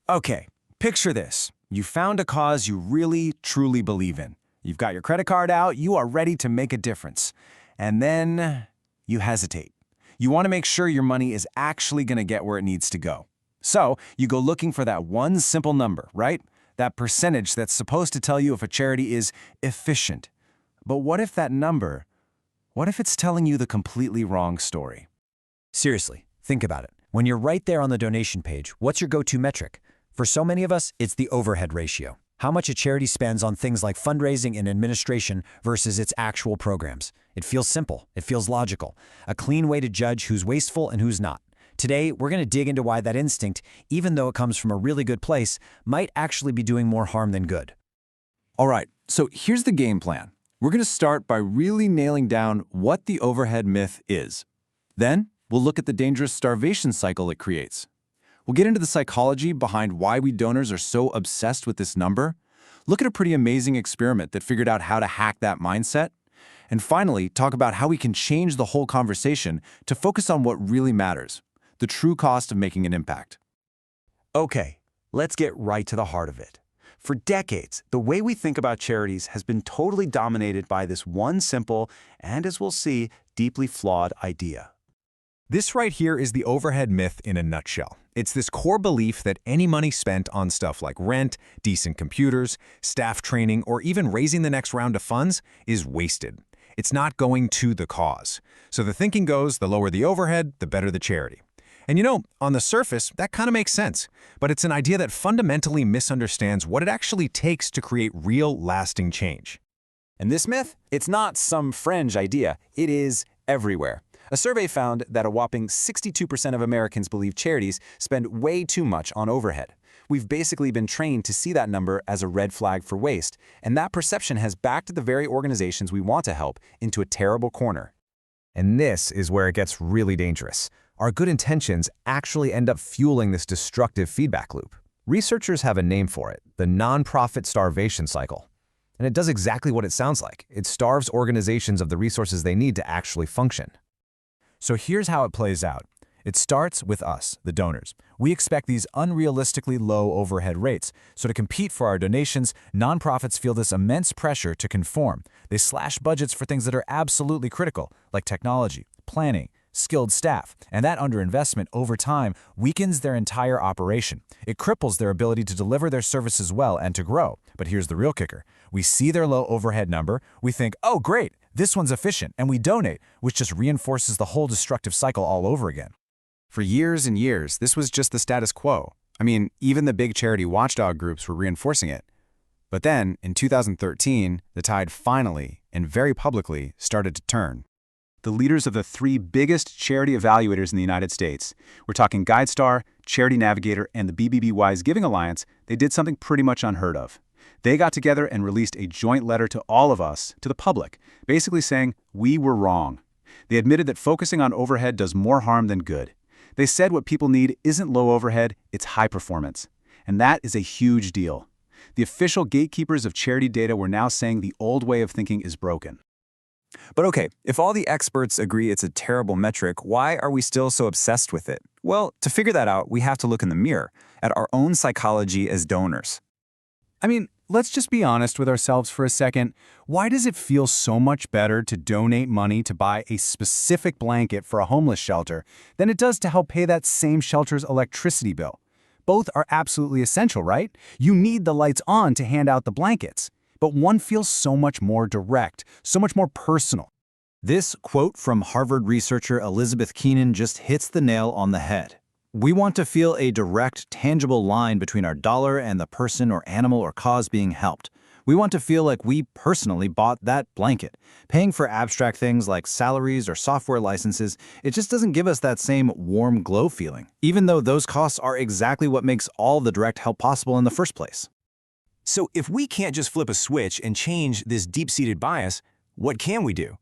Okay, picture this. You found a cause you really, truly believe in. You've got your credit card out, you are ready to make a difference. And then you hesitate. You want to make sure your money is actually going to get where it needs to go. So you go looking for that one simple number, right? That percentage that's supposed to tell you if a charity is efficient. But what if it's telling you the completely wrong story? Seriously, think about it. When you're right there on the donation page, what's your go-to metric? For so many of us, it's the overhead ratio. How much a charity spends on things like fundraising and administration versus its actual programs. It feels simple. It feels logical. A clean way to judge who's wasteful and who's not. Today, we're going to dig into why that instinct, even though it comes from a really good place, might actually be doing more harm than good. All right, so here's the game plan. We're going to start by really nailing down what the overhead myth is. Then, we'll look at the dangerous starvation cycle it creates. We'll get into the psychology behind why we donors are so obsessed with this number, look at a pretty amazing experiment that figured out how to hack that mindset, and finally, talk about how we can change the whole conversation to focus on what really matters, the true cost of making an impact. Okay, let's get right to the heart of it. For decades, the way we think about charities has been totally dominated by this one simple, and as we'll see, deeply flawed idea. This right here is the overhead myth in a nutshell. It's this core belief that any money spent on stuff like rent, decent computers, staff training, or even raising the next round of funds is wasted. It's not going to the cause. So the thinking goes, the lower the overhead, the better the charity. And you know, on the surface, that kind of makes sense. But it's an idea that fundamentally misunderstands what it actually takes to create real, lasting change. And this myth? It's not some fringe idea. It is everywhere. A survey found that a whopping 62% of Americans believe charities spend way too much on overhead. We've basically been trained to see that number as a red flag for waste, and that perception has backed the very organizations we want to help into a terrible corner. And this is where it gets really dangerous. Our good intentions actually end up fueling this destructive feedback loop. Researchers have a name for it, the nonprofit starvation cycle. And it does exactly what it sounds like. It starves organizations of the resources they need to actually function. So here's how it plays out. It starts with us, the donors. We expect these unrealistically low overhead rates. So to compete for our donations, nonprofits feel this immense pressure to conform. They slash budgets for things that are absolutely critical, like technology, planning, skilled staff, and that underinvestment over time weakens their entire operation. It cripples their ability to deliver their services well and to grow. But here's the real kicker. We see their low overhead number, we think, oh great, this one's efficient, and we donate, which just reinforces the whole destructive cycle all over again. For years and years, this was just the status quo. I mean, even the big charity watchdog groups were reinforcing it. But then, in 2013, the tide finally, and very publicly, started to turn. The leaders of the three biggest charity evaluators in the United States, we're talking GuideStar, Charity Navigator, and the BBBY's Giving Alliance, they did something pretty much unheard of. They got together and released a joint letter to all of us, to the public, basically saying, we were wrong. They admitted that focusing on overhead does more harm than good. They said what people need isn't low overhead, it's high performance. And that is a huge deal. The official gatekeepers of charity data were now saying the old way of thinking is broken. But okay, if all the experts agree it's a terrible metric, why are we still so obsessed with it? Well, to figure that out, we have to look in the mirror at our own psychology as donors. I mean, let's just be honest with ourselves for a second. Why does it feel so much better to donate money to buy a specific blanket for a homeless shelter than it does to help pay that same shelter's electricity bill? Both are absolutely essential, right? You need the lights on to hand out the blankets. But one feels so much more direct, so much more personal. This quote from Harvard researcher Elizabeth Keenan just hits the nail on the head. We want to feel a direct, tangible line between our dollar and the person or animal or cause being helped. We want to feel like we personally bought that blanket. Paying for abstract things like salaries or software licenses, it just doesn't give us that same warm glow feeling, even though those costs are exactly what makes all the direct help possible in the first place. So if we can't just flip a switch and change this deep-seated bias, what can we do?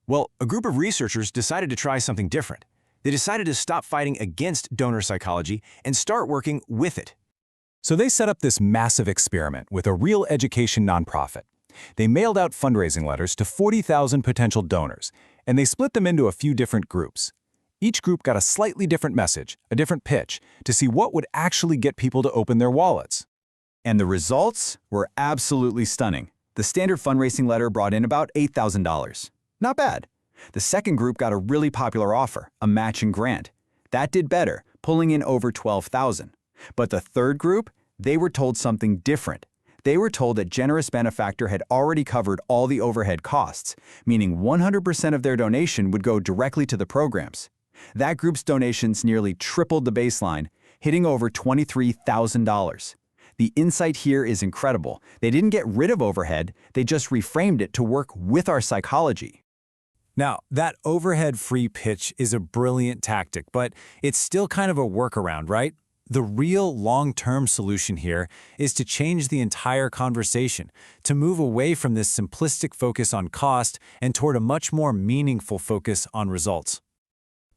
Well, a group of researchers decided to try something different. They decided to stop fighting against donor psychology and start working with it. So they set up this massive experiment with a real education nonprofit. They mailed out fundraising letters to 40,000 potential donors, and they split them into a few different groups. Each group got a slightly different message, a different pitch, to see what would actually get people to open their wallets. And the results were absolutely stunning. The standard fundraising letter brought in about $8,000. Not bad. The second group got a really popular offer, a matching grant. That did better, pulling in over $12,000. But the third group, they were told something different. They were told that Generous Benefactor had already covered all the overhead costs, meaning 100% of their donation would go directly to the programs. That group's donations nearly tripled the baseline, hitting over $23,000. The insight here is incredible. They didn't get rid of overhead, they just reframed it to work with our psychology. Now, that overhead-free pitch is a brilliant tactic, but it's still kind of a workaround, right? The real long-term solution here is to change the entire conversation, to move away from this simplistic focus on cost and toward a much more meaningful focus on results.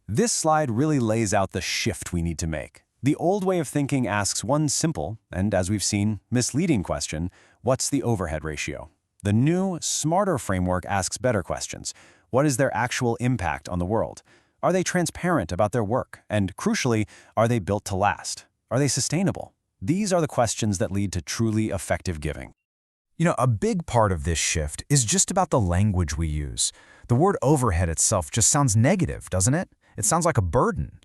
This slide really lays out the shift we need to make. The old way of thinking asks one simple, and as we've seen, misleading question: what's the overhead ratio? The new, smarter framework asks better questions. What is their actual impact on the world? Are they transparent about their work? And crucially, are they built to last? Are they sustainable? These are the questions that lead to truly effective giving. You know, a big part of this shift is just about the language we use. The word overhead itself just sounds negative, doesn't it? It sounds like a burden.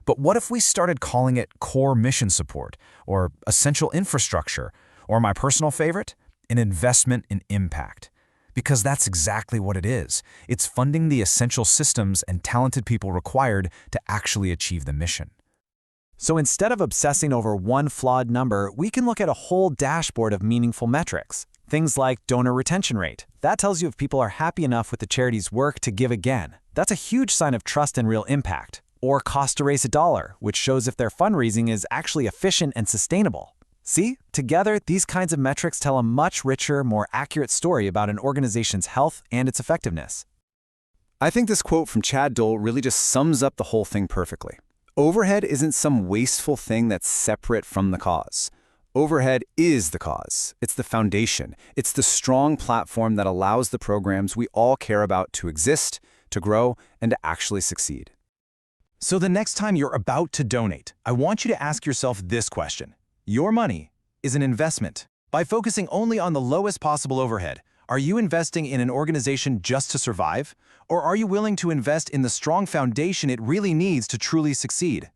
But what if we started calling it core mission support, or essential infrastructure, or my personal favorite, an investment in impact? Because that's exactly what it is. It's funding the essential systems and talented people required to actually achieve the mission. So instead of obsessing over one flawed number, we can look at a whole dashboard of meaningful metrics. Things like donor retention rate. That tells you if people are happy enough with the charity's work to give again. That's a huge sign of trust and real impact. Or cost to raise $1, which shows if their fundraising is actually efficient and sustainable. See, together, these kinds of metrics tell a much richer, more accurate story about an organization's health and its effectiveness. I think this quote from Chad Dole really just sums up the whole thing perfectly. Overhead isn't some wasteful thing that's separate from the cause. Overhead is the cause. It's the foundation. It's the strong platform that allows the programs we all care about to exist, to grow, and to actually succeed. So the next time you're about to donate, I want you to ask yourself this question. Your money is an investment. By focusing only on the lowest possible overhead, are you investing in an organization just to survive? Or are you willing to invest in the strong foundation it really needs to truly succeed?